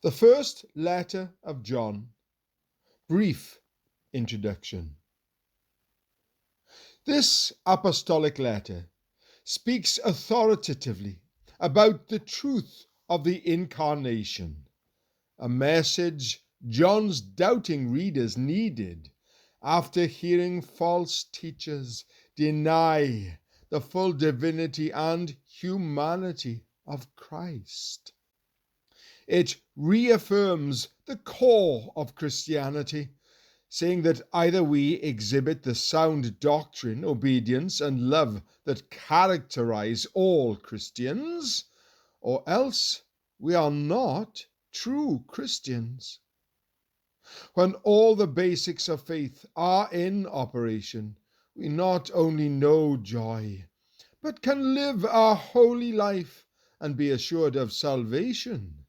The first letter of John. Brief introduction. This apostolic letter speaks authoritatively about the truth of the Incarnation, a message John's doubting readers needed after hearing false teachers deny the full divinity and humanity of Christ. It reaffirms the core of Christianity, saying that either we exhibit the sound doctrine, obedience, and love that characterize all Christians, or else we are not true Christians. When all the basics of faith are in operation, we not only know joy, but can live our holy life and be assured of salvation.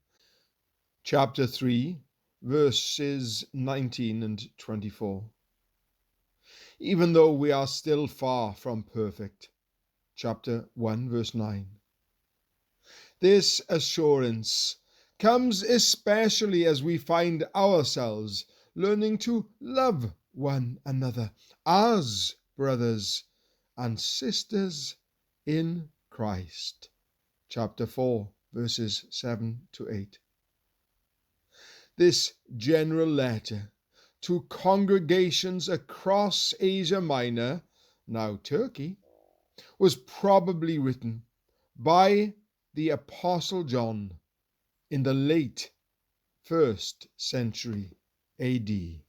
Chapter 3, verses 19 and 24. Even though we are still far from perfect. Chapter 1, verse 9. This assurance comes especially as we find ourselves learning to love one another as brothers and sisters in Christ. Chapter 4, verses 7 to 8. This general letter to congregations across Asia Minor, now Turkey, was probably written by the Apostle John in the late 1st century AD.